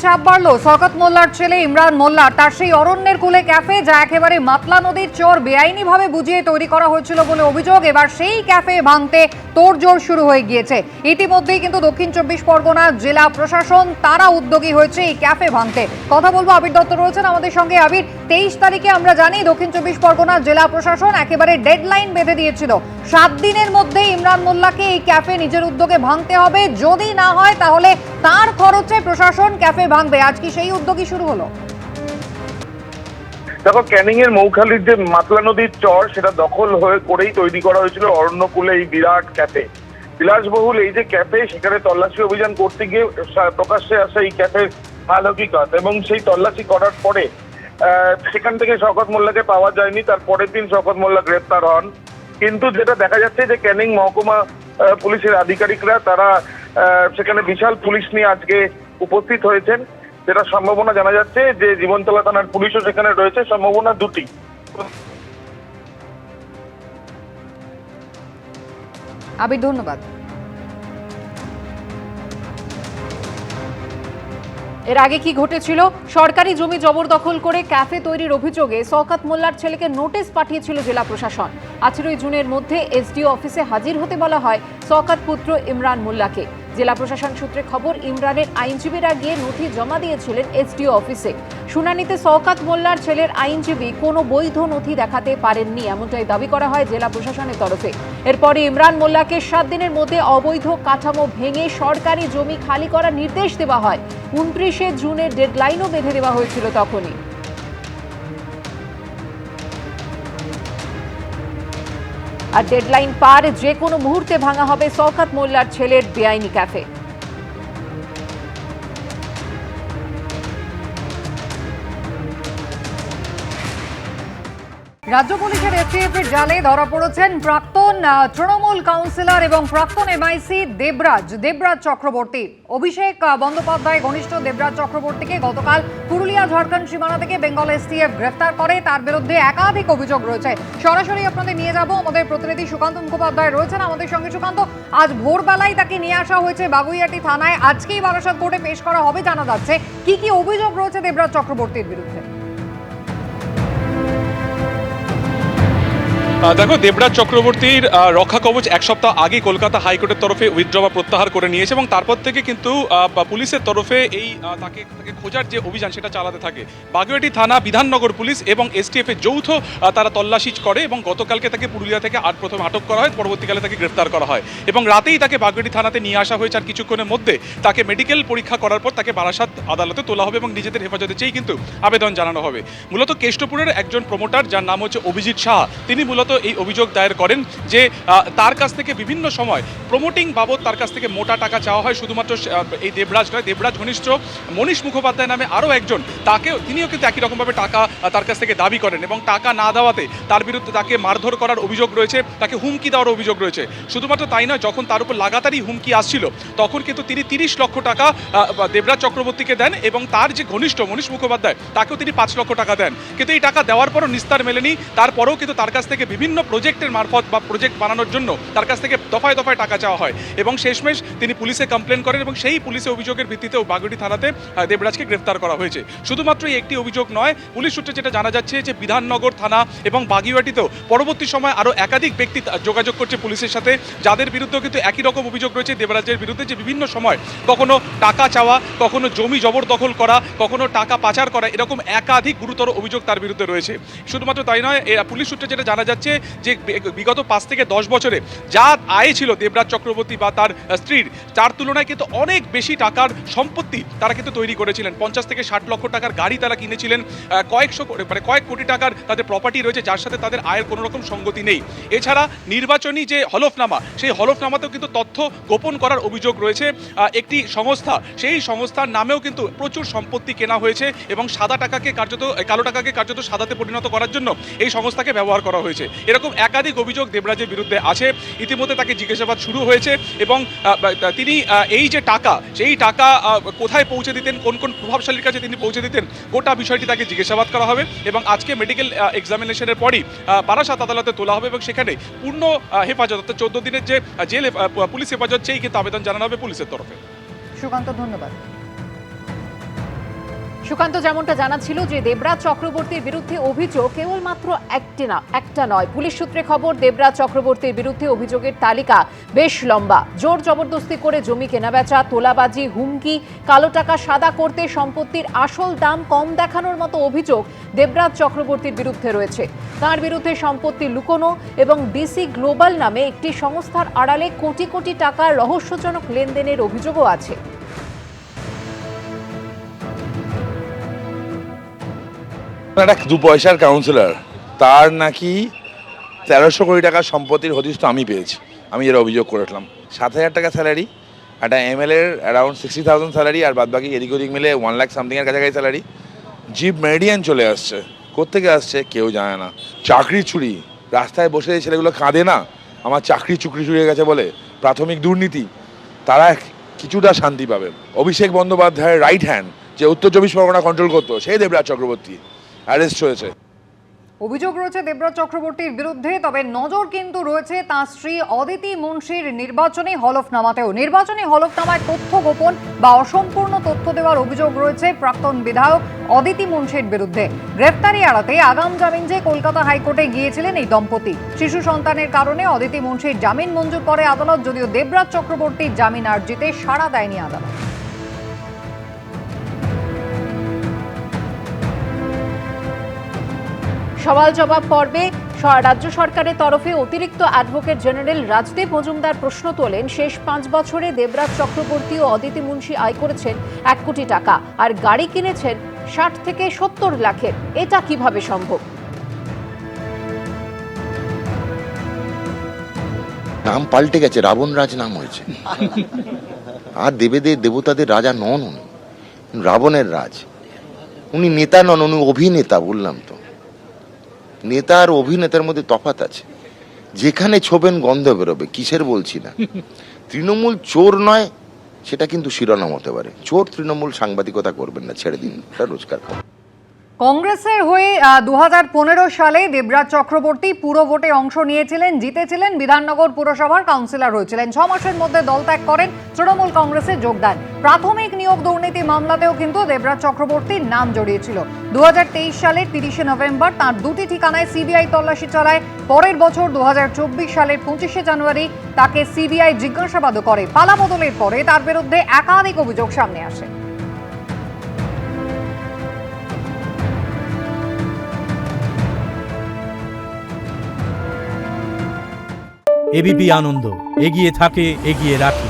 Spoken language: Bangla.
চাপ বাড়লো শওকত মোল্লার ছেলে ইমরান মোল্লার। তার সেই অরণ্যের কূলে ক্যাফে, যা একেবারে মাতলা নদীর চর বেআইনিভাবে বুঝিয়ে তৈরি করা হয়েছিল বলে অভিযোগ। এবার সেই ক্যাফে ভাঙতে তোড়জোড় শুরু হয়ে গিয়েছে। ইতিমধ্যেই কিন্তু দক্ষিণ 24 পরগনা জেলা প্রশাসন তারা উদ্যোগী হয়েছে এই ক্যাফে ভাঙতে। কথা বলবো, আবির দত্ত রয়েছেন আমাদের সঙ্গে। আবির, 23 তারিখে আমরা জানি দক্ষিণ 24 পরগনা জেলা প্রশাসন একেবারে ডেডলাইন বেঁধে দিয়েছিল, 7 দিনের মধ্যে ইমরান মোল্লাকে এই ক্যাফে নিজের উদ্যোগে ভাঙতে হবে। যদি না হয় তাহলে তার খরচে প্রশাসন ক্যাফে ভাঙবে। আজ কি সেই উদ্যোগই শুরু হলো? দেখো, ক্যানিং এর মৌখালীর যে মাতলা নদীর চর, সেটা দখল হয়ে করেই তৈরি করা হয়েছিল অরণ্যকূলে এই বিরাট ক্যাফে। বিলাসবহুল এই যে ক্যাফে, সেখানে তল্লাশি অভিযান করতে গিয়ে প্রকাশ্যে আসে এই ক্যাফের হালহকিকত, এবং সেই তল্লাশি করার পরে সেখান থেকে শওকত মোল্লাকে পাওয়া যায়নি। তার পরের দিন শওকত মোল্লা গ্রেপ্তার হন। কিন্তু যেটা দেখা যাচ্ছে যে ক্যানিং মহকুমা পুলিশের আধিকারিকরা তারা সেখানে বিশাল পুলিশ নিয়ে আজকে উপস্থিত হয়েছেন। যেটা সম্ভাবনা জানা যাচ্ছে যে জীবনতলা থানার পুলিশও সেখানে রয়েছে, সম্ভাবনা দুটি। আবির, ধন্যবাদ। এর আগে কি ঘটেছিল? সরকারি জমি জবরদখল করে ক্যাফে তৈরির অভিযোগে শওকত মোল্লার ছেলেকে নোটিশ পাঠিয়েছিল জেলা প্রশাসন। 18 জুনের মধ্যে এসডিও অফিসে হাজির হতে বলা হয় শওকত পুত্র ইমরান মোল্লাকে। জেলা প্রশাসন সূত্রে খবর, ইমরানের আইনজীবীরা গিয়ে নথি জমা দিয়েছিলেন এসডিও অফিসে। শুনানিতে শওকত মোল্লার ছেলের আইনজীবী কোনো বৈধ নথি দেখাতে পারেননি, এমনটাই দাবি করা হয় জেলা প্রশাসনের তরফে। এরপরে ইমরান মোল্লাকে 7 দিনের মধ্যে অবৈধ কাঠামো ভেঙে সরকারি জমি খালি করার নির্দেশ দেওয়া হয়। 29 জুনের ডেডলাইনও বেঁধে দেওয়া হয়েছিল তখনই। আর ডেডলাইন পার যে কোনো মুহূর্তে ভাঙা হবে শওকত মোল্লার ছেলের বেআইনি ক্যাফে। রাজ্য পুলিশের এসটিএফ এর জালে ধরা পড়েছেন প্রাক্তন তৃণমূল কাউন্সিলর এবং প্রাক্তন এমআইসি দেবরাজ চক্রবর্তী। অভিষেক বন্দ্যোপাধ্যায় ঘনিষ্ঠ দেবরাজ চক্রবর্তীকে গতকাল পুরুলিয়া ঝাড়খণ্ড সীমানা থেকে বেঙ্গল এসটিএফ গ্রেফতার করে। তার বিরুদ্ধে একাধিক অভিযোগ রয়েছে। সরাসরি আপনাদের নিয়ে যাব, আমাদের প্রতিনিধি সুকান্ত মুখোপাধ্যায় রয়েছেন আমাদের সঙ্গে। সুকান্ত, আজ ভোরবেলায় তাকে নিয়ে আসা হয়েছে বাগুইআটি থানায়, আজকেই বারাসাত কোর্টে পেশ করা হবে জানা যাচ্ছে। কি কি অভিযোগ রয়েছে দেবরাজ চক্রবর্তীর বিরুদ্ধে? দেখো, দেবরাজ চক্রবর্তীর রক্ষা কবচ এক সপ্তাহ আগে কলকাতা হাইকোর্টের তরফে উইথড্র বা প্রত্যাহার করে নিয়েছে, এবং তারপর থেকে কিন্তু পুলিশের তরফে এই তাকে খোঁজার যে অভিযান সেটা চালাতে থাকে। বাগুইআটি থানা, বিধাননগর পুলিশ এবং এসটিএফ এর যৌথ তারা তল্লাশি করে, এবং গতকালকে তাকে পুরুলিয়া থেকে প্রথমে আটক করা হয়, পরবর্তীকালে তাকে গ্রেফতার করা হয়, এবং রাতেই তাকে বাগুইআটি থানাতে নিয়ে আসা হয়েছে। আর কিছুক্ষণের মধ্যে তাকে মেডিকেল পরীক্ষা করার পর তাকে বারাসাত আদালতে তোলা হবে, এবং নিজেদের হেফাজতে চেয়েই কিন্তু আবেদন জানানো হবে। মূলত কেষ্টপুরের একজন প্রমোটার, যার নাম হচ্ছে অভিজিৎ শাহ, তিনি মূলত এই অভিযোগ দায়ের করেন যে তার কাছ থেকে বিভিন্ন সময় প্রমোটিং বাবদ তার কাছ থেকে মোটা টাকা চাওয়া হয়। শুধুমাত্র এই দেবরাজ নয়, দেবরাজ ঘনিষ্ঠ মনীষ মুখোপাধ্যায় নামে আরও একজন, তিনিও কিন্তু একই রকমভাবে টাকা তার কাছ থেকে দাবি করেন, এবং টাকা না দেওয়াতে তার বিরুদ্ধে তাকে মারধর করার অভিযোগ রয়েছে, তাকে হুমকি দেওয়ার অভিযোগ রয়েছে। শুধুমাত্র তাই নয়, যখন তার উপর লাগাতারই হুমকি আসছিল তখন কিন্তু তিনি 30 লক্ষ টাকা দেবরাজ চক্রবর্তীকে দেন, এবং তার যে ঘনিষ্ঠ মনীষ মুখোপাধ্যায় তাকেও তিনি 5 লক্ষ টাকা দেন। কিন্তু এই টাকা দেওয়ার পরও নিস্তার মেলেনি। তারপরেও কিন্তু তার কাছ থেকে বিভিন্ন প্রজেক্টের মারফত বা প্রজেক্ট বানানোর জন্য তার কাছ থেকে দফায় দফায় টাকা চাওয়া হয়, এবং শেষমেশ তিনি পুলিশে কমপ্লেন করেন, এবং সেই পুলিশের অভিযোগের ভিত্তিতেও বাগুইআটি থানাতে দেবরাজকে গ্রেফতার করা হয়েছে। শুধুমাত্র এই একটি অভিযোগ নয়, পুলিশ সূত্রে যেটা জানা যাচ্ছে যে বিধাননগর থানা এবং বাগুইআটিতেও পরবর্তী সময় আরও একাধিক ব্যক্তি যোগাযোগ করছে পুলিশের সাথে, যাদের বিরুদ্ধেও কিন্তু একই রকম অভিযোগ রয়েছে দেবরাজের বিরুদ্ধে, যে বিভিন্ন সময় কখনো টাকা চাওয়া, কখনো জমি জবরদখল করা, কখনো টাকা পাচার করা, এরকম একাধিক গুরুতর অভিযোগ তার বিরুদ্ধে রয়েছে। শুধুমাত্র তাই নয়, পুলিশ সূত্রে যেটা জানা যাচ্ছে যে বিগত 5 থেকে 10 বছরে যা আয় ছিল দেবরাজ চক্রবর্তী বা তার স্ত্রীর, তার তুলনায় কিন্তু অনেক বেশি টাকার সম্পত্তি তারা কিন্তু তৈরি করেছিলেন। 50 থেকে 60 লক্ষ টাকার গাড়ি তারা কিনেছিলেন, কয়েক কোটি টাকার তাদের প্রপার্টি রয়েছে, যার সাথে তাদের আয়ের কোনো রকম সঙ্গতি নেই। এছাড়া নির্বাচনী যে হলফনামা, সেই হলফনামাতেও কিন্তু তথ্য গোপন করার অভিযোগ রয়েছে। একটি সংস্থা, সেই সংস্থার নামেও কিন্তু প্রচুর সম্পত্তি কেনা হয়েছে, এবং কালো টাকাকে কার্যত সাদাতে পরিণত করার জন্য এই সংস্থাকে ব্যবহার করা হয়েছে। এরকম একাধিক অভিযোগ দেবরাজের বিরুদ্ধে আছে। ইতিমধ্যে তাকে জিজ্ঞাসাবাদ শুরু হয়েছে, এবং তিনি এই যে টাকা, সেই টাকা কোথায় পৌঁছে দিতেন, কোন কোন প্রভাবশালীর কাছে তিনি পৌঁছে দিতেন, গোটা বিষয়টি তাকে জিজ্ঞাসাবাদ করা হবে, এবং আজকে মেডিকেল এক্সামিনেশনের পরই বারাসাত আদালতে তোলা হবে, এবং সেখানে পূর্ণ হেফাজত, অর্থাৎ 14 দিনের যে জেল পুলিশ হেফাজত চেয়েই কিন্তু আবেদন জানানো হবে পুলিশের তরফে। সুকান্ত, ধন্যবাদ। সুকান্ত যেমনটা জানাচ্ছিল যে দেবরাজ চক্রবর্তীর বিরুদ্ধে অভিযোগ কেবলমাত্র একটা নয়। পুলিশ সূত্রে খবর, দেবরাজ চক্রবর্তীর বিরুদ্ধে অভিযোগের তালিকা বেশ লম্বা। জোর জবরদস্তি করে জমি কেনাবেচা, তোলাবাজি, হুমকি, কালো টাকা সাদা করতে, সম্পত্তির আসল দাম কম দেখানোর মতো অভিযোগ দেবরাজ চক্রবর্তীর বিরুদ্ধে রয়েছে। তার বিরুদ্ধে সম্পত্তি লুকোনো এবং ডিসি গ্লোবাল নামে একটি সংস্থার আড়ালে কোটি কোটি টাকার রহস্যজনক লেনদেনের অভিযোগও আছে। একটা 2 পয়সার কাউন্সিলর, তার নাকি 1300 কোটি টাকার সম্পত্তির হদিশ তো আমি পেয়েছি। আমি এর অভিযোগ করেছিলাম। 7,000 টাকা স্যালারি, একটা এমএলএর অ্যারাউন্ড 60,000 স্যালারি, আর বাদ বাকি এদিক ওদিক মিলে 1 লাখ সামথিংয়ের কাছাকাছি স্যালারি। জিপ মেরিডিয়ান চলে আসছে, কোত্থেকে আসছে কেউ জানে না। চাকরি চুরি, রাস্তায় বসে এই ছেলেগুলো কাঁদে না আমার চাকরি চুরি হয়ে গেছে বলে, প্রাথমিক দুর্নীতি, তারা কিছুটা শান্তি পাবে। অভিষেক বন্দ্যোপাধ্যায়ের রাইট হ্যান্ড, যে উত্তর 24 পরগনা কন্ট্রোল করতো, সেই দেবরাজ চক্রবর্তী অ্যারেস্ট হয়েছে। অভিযোগ রয়েছে দেবরাজ চক্রবর্তীর বিরুদ্ধে, তবে নজর কিন্তু রয়েছে তাঁর স্ত্রী অদিতি মুন্সির নির্বাচনী হলফনামাতেও। নির্বাচনী হলফনামায় তথ্য গোপন বা অসম্পূর্ণ তথ্য দেওয়ার অভিযোগ রয়েছে প্রাক্তন বিধায়ক অদিতি মুন্সির বিরুদ্ধে। গ্রেফতারি এড়াতে আগাম জামিন চেয়ে কলকাতা হাইকোর্টে গিয়েছিলেন এই দম্পতি। শিশু সন্তানের কারণে অদিতি মুন্সির জামিন মঞ্জুর করে আদালত, যদিও দেবরাজ চক্রবর্তীর জামিন আর্জিতে সাড়া দেয়নি আদালত। সওয়াল জবাব পর্বে রাজ্য সরকারের তরফে অতিরিক্ত অ্যাডভোকেট জেনারেল রাজদীপ মজুমদার প্রশ্ন তোলেন, শেষ 5 বছরে দেবরাজ চক্রবর্তী ও অদিতি মুন্সি আয় করেছেন 1 কোটি টাকা, আর গাড়ি কিনেছেন 60 থেকে 70 লাখের। এটা কিভাবে সম্ভব? নাম পাল্টে গেছে, রাবণ রাজ নাম হয়েছে। আর দেবতাদের রাজা নন উনি, রাবণের রাজ। উনি নেতা নন, উনি অভিনেতা। বললাম তো, নেতা আর অভিনেতার মধ্যে তফাৎ আছে। যেখানে ছোবেন গন্ধ বেরোবে, কিসের বলছি না। তৃণমূল চোর নয়, সেটা কিন্তু শিরোনাম হতে পারে। চোর তৃণমূল সাংবাদিকতা করবেন না, ছেড়ে দিন, এটা রোজগার খাবেন। কংগ্রেসের হয়ে 2015 সালে দেবরাজ চক্রবর্তী পুরো ভোটে অংশ নিয়েছিলেন, জিতেছিলেন, বিধাননগর পুরসভার কাউন্সিলর হয়েছিলেন। 6 মাসের মধ্যে দলত্যাগ করেন, তৃণমূল কংগ্রেসে যোগ দেন। প্রাথমিক নিয়োগ দুর্নীতি মামলাতেও কিন্তু দেবরাজ চক্রবর্তীর নাম জড়িয়েছিল। 2023 সালের 30শে নভেম্বর তাঁর 2টি ঠিকানায় সিবিআই তল্লাশি চালায়। পরের বছর 2024 সালের 25শে জানুয়ারি তাকে সিবিআই জিজ্ঞাসাবাদও করে। পালাবদলের পরে তার বিরুদ্ধে একাধিক অভিযোগ সামনে আসে। এবিপি আনন্দ, এগিয়ে থাকে, এগিয়ে রাখে।